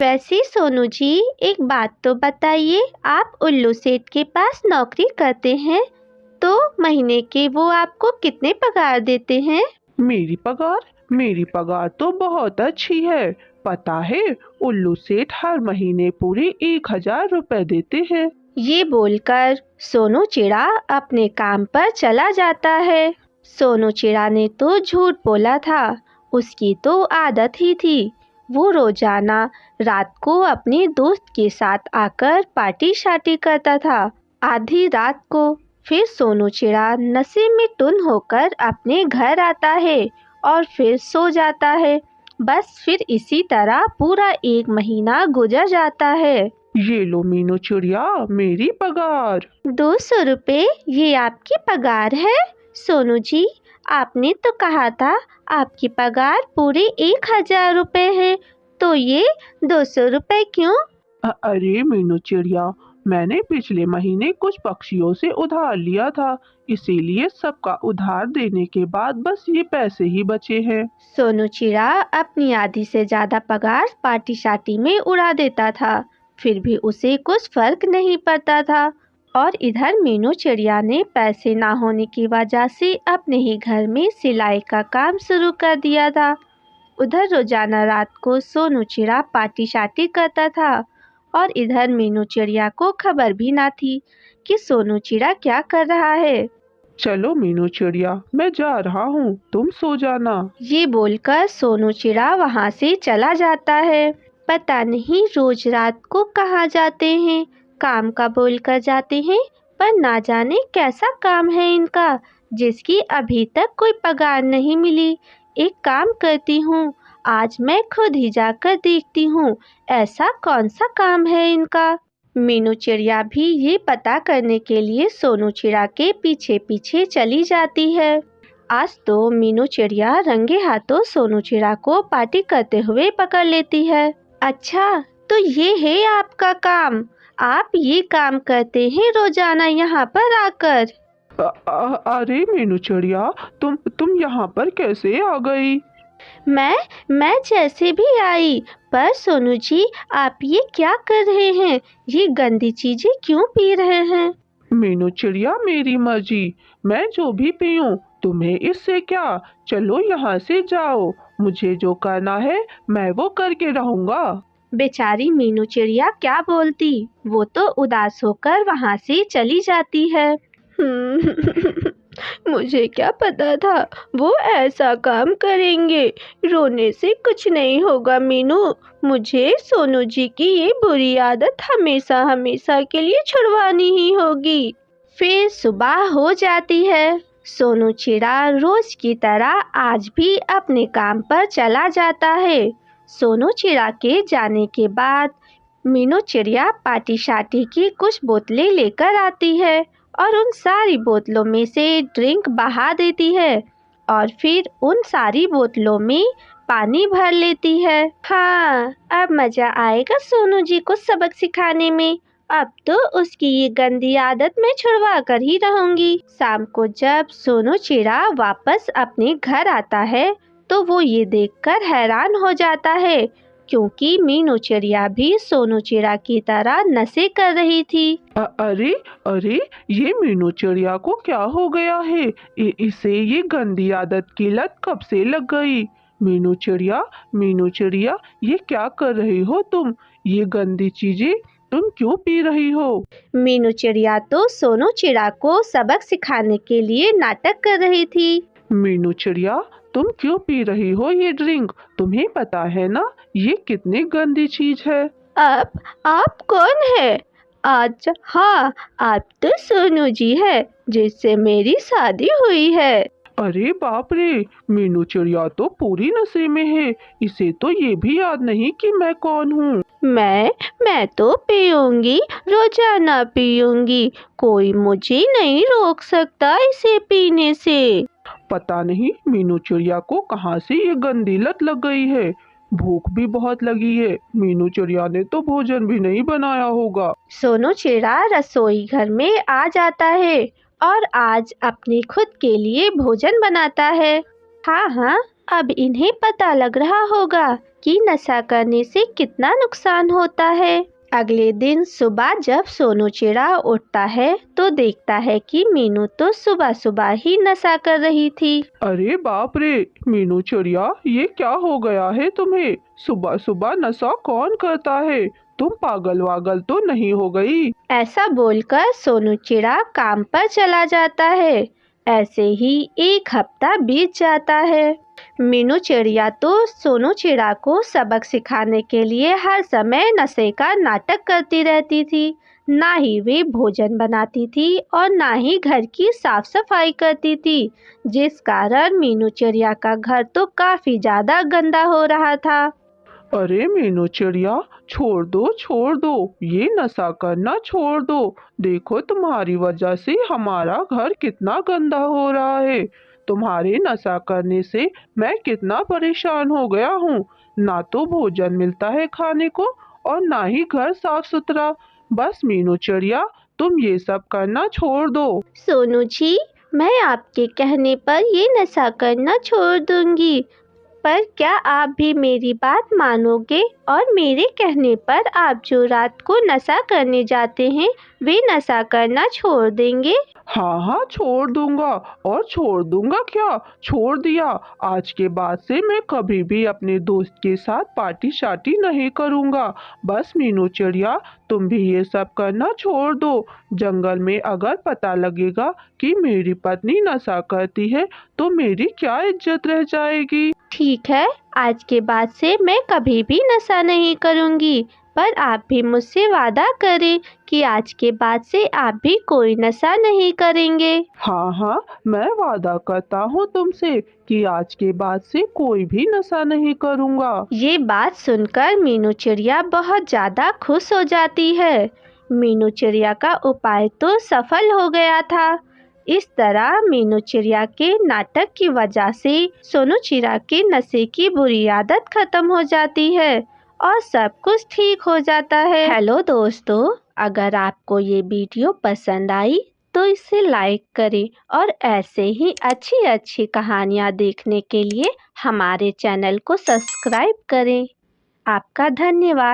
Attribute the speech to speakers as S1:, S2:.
S1: वैसे सोनू जी, एक बात तो बताइए, आप उल्लू सेठ के पास नौकरी करते हैं तो महीने के वो आपको कितने पगार देते हैं?
S2: मेरी पगार तो बहुत अच्छी है। पता है, उल्लू सेठ हर महीने पूरे 1,000 रुपए देते हैं।
S1: ये बोलकर सोनू चिड़ा अपने काम पर चला जाता है। सोनू चिड़ा ने तो झूठ बोला था, उसकी तो आदत ही थी। वो रोजाना रात को अपने दोस्त के साथ आकर पार्टी शार्टी करता था, आधी रात को। फिर सोनू चिड़ा नशे में टुन होकर अपने घर आता है और फिर सो जाता है। बस फिर इसी तरह पूरा 1 महीना गुजर जाता है।
S2: ये लो मीनू चिड़िया, मेरी पगार।
S1: 200 रुपये? ये आपकी पगार है? सोनू जी, आपने तो कहा था आपकी पगार पूरे 1,000 रुपये है, तो ये 200 रुपये क्यों?
S2: अरे मीनू चिड़िया, मैंने पिछले महीने कुछ पक्षियों से उधार लिया था, इसीलिए सबका उधार देने के बाद बस ये पैसे ही बचे हैं।
S1: सोनू चिड़ा अपनी आधी से ज्यादा पगार पार्टी शार्टी में उड़ा देता था, फिर भी उसे कुछ फर्क नहीं पड़ता था। और इधर मीनू चिड़िया ने पैसे ना होने की वजह से अपने ही घर में सिलाई का काम शुरू कर दिया था। उधर रोजाना रात को सोनू चिड़ा पार्टी शार्टी करता था और इधर मीनू चिड़िया को खबर भी ना थी कि सोनू चिड़ा क्या कर रहा है।
S2: चलो मीनू चिड़िया, मैं जा रहा हूँ, तुम सो जाना।
S1: ये बोलकर सोनू चिड़ा वहां से चला जाता है। पता नहीं रोज रात को कहाँ जाते हैं, काम का बोल कर जाते हैं, पर ना जाने कैसा काम है इनका जिसकी अभी तक कोई पगार नहीं मिली। एक काम करती हूँ, आज मैं खुद ही जाकर देखती हूँ ऐसा कौन सा काम है इनका। मीनू चिड़िया भी ये पता करने के लिए सोनू चिड़ा के पीछे पीछे चली जाती है। आज तो मीनू चिड़िया रंगे हाथों सोनू चिड़ा को पार्टी करते हुए पकड़ लेती है। अच्छा, तो ये है आपका काम? आप ये काम करते हैं रोजाना यहाँ पर आकर?
S2: अरे मीनू चिड़िया, तुम यहाँ पर कैसे आ गई?
S1: मैं जैसे भी आई, पर सोनू जी आप ये क्या कर रहे हैं? ये गंदी चीजें क्यों पी रहे हैं?
S2: मीनू चिड़िया, मेरी मर्जी, मैं जो भी पीऊं, तुम्हें इससे क्या। चलो यहाँ से जाओ, मुझे जो करना है मैं वो करके रहूंगा।
S1: बेचारी मीनू चिड़िया क्या बोलती, वो तो उदास होकर वहां से चली जाती है। मुझे क्या पता था वो ऐसा काम करेंगे। रोने से कुछ नहीं होगा मीनू, मुझे सोनू जी की ये बुरी आदत हमेशा हमेशा के लिए छुड़वानी ही होगी। फिर सुबह हो जाती है। सोनू चिड़ा रोज की तरह आज भी अपने काम पर चला जाता है। सोनू चिड़ा के जाने के बाद मीनू चिड़िया पार्टी शार्टी की कुछ बोतलें लेकर आती है और उन सारी बोतलों में से ड्रिंक बहा देती है और फिर उन सारी बोतलों में पानी भर लेती है। हाँ, अब मजा आएगा सोनू जी को सबक सिखाने में। अब तो उसकी ये गंदी आदत मैं छुड़वा कर ही रहूंगी। शाम को जब सोनू चिड़ा वापस अपने घर आता है तो वो ये देखकर हैरान हो जाता है, क्योंकि मीनू चिड़िया भी सोनू चिड़ा की तरह नशे कर रही थी।
S2: अरे अरे, ये मीनू चिड़िया को क्या हो गया है? इसे ये गंदी आदत की लत कब से लग गई? मीनू चिड़िया, ये क्या कर रही हो तुम? ये गंदी चीजें तुम क्यों पी रही हो?
S1: मीनू चिड़िया तो सोनू चिड़ा को सबक सिखाने के लिए नाटक कर रही थी।
S2: मीनू चिड़िया, तुम क्यों पी रही हो ये ड्रिंक? तुम्हें पता है ना ये कितनी गंदी चीज है।
S1: आप कौन है? आज हाँ, आप तो सोनू जी है जिससे मेरी शादी हुई है।
S2: अरे बाप रे, मीनू चिड़िया तो पूरी नशे में है, इसे तो ये भी याद नहीं कि मैं कौन हूँ।
S1: मैं तो पीऊंगी, रोजाना पीऊंगी, कोई मुझे नहीं रोक सकता इसे पीने से।
S2: पता नहीं मीनू चिड़िया को कहाँ से ये गंदी लत लग गई है। भूख भी बहुत लगी है, मीनू चिड़िया ने तो भोजन भी नहीं बनाया होगा।
S1: सोनू चिड़ा रसोई घर में आ जाता है और आज अपने खुद के लिए भोजन बनाता है। हाँ हाँ, अब इन्हें पता लग रहा होगा कि नशा करने से कितना नुकसान होता है। अगले दिन सुबह जब सोनू चिड़ा उठता है तो देखता है कि मीनू तो सुबह सुबह ही नशा कर रही थी।
S2: अरे बाप रे, मीनू चिड़िया, ये क्या हो गया है तुम्हें? सुबह सुबह नशा कौन करता है? तुम पागल वागल तो नहीं हो गई?
S1: ऐसा बोलकर सोनू चिड़ा काम पर चला जाता है। ऐसे ही एक हफ्ता बीत जाता है। मीनू चिड़िया तो सोनू चिड़ा को सबक सिखाने के लिए हर समय नशे का नाटक करती रहती थी। ना ही वे भोजन बनाती थी और ना ही घर की साफ सफाई करती थी, जिस कारण मीनू चिड़िया का घर तो काफी ज्यादा गंदा हो रहा था।
S2: अरे मीनू चिड़िया, छोड़ दो, ये नशा करना छोड़ दो। देखो, तुम्हारी वजह से हमारा घर कितना गंदा हो रहा है। तुम्हारे नशा करने से मैं कितना परेशान हो गया हूँ। ना तो भोजन मिलता है खाने को और ना ही घर साफ सुथरा। बस मीनू चिड़िया, तुम ये सब करना छोड़ दो।
S1: सोनू जी, मैं आपके कहने पर ये नशा करना छोड़ दूंगी, पर क्या आप भी मेरी बात मानोगे और मेरे कहने पर आप जो रात को नशा करने जाते हैं वे नशा करना छोड़ देंगे?
S2: हाँ हाँ, छोड़ दूंगा। और छोड़ दूंगा क्या, छोड़ दिया। आज के बाद से मैं कभी भी अपने दोस्त के साथ पार्टी शार्टी नहीं करूंगा। बस मीनू चिड़िया, तुम भी ये सब करना छोड़ दो। जंगल में अगर पता लगेगा कि मेरी पत्नी नशा करती है तो मेरी क्या इज्जत रह जाएगी।
S1: ठीक है, आज के बाद से मैं कभी भी नशा नहीं करूंगी, पर आप भी मुझसे वादा करें कि आज के बाद से आप भी कोई नशा नहीं करेंगे।
S2: हाँ हाँ, मैं वादा करता हूँ तुमसे कि आज के बाद से कोई भी नशा नहीं करूँगा।
S1: ये बात सुनकर मीनू चिड़िया बहुत ज़्यादा खुश हो जाती है। मीनू चिड़िया का उपाय तो सफल हो गया था। इस तरह मीनू चिड़िया के नाटक की वजह से सोनू चिड़ा के नशे की बुरी आदत खत्म हो जाती है और सब कुछ ठीक हो जाता है। हेलो दोस्तों, अगर आपको ये वीडियो पसंद आई तो इसे लाइक करें और ऐसे ही अच्छी अच्छी कहानियाँ देखने के लिए हमारे चैनल को सब्सक्राइब करें। आपका धन्यवाद।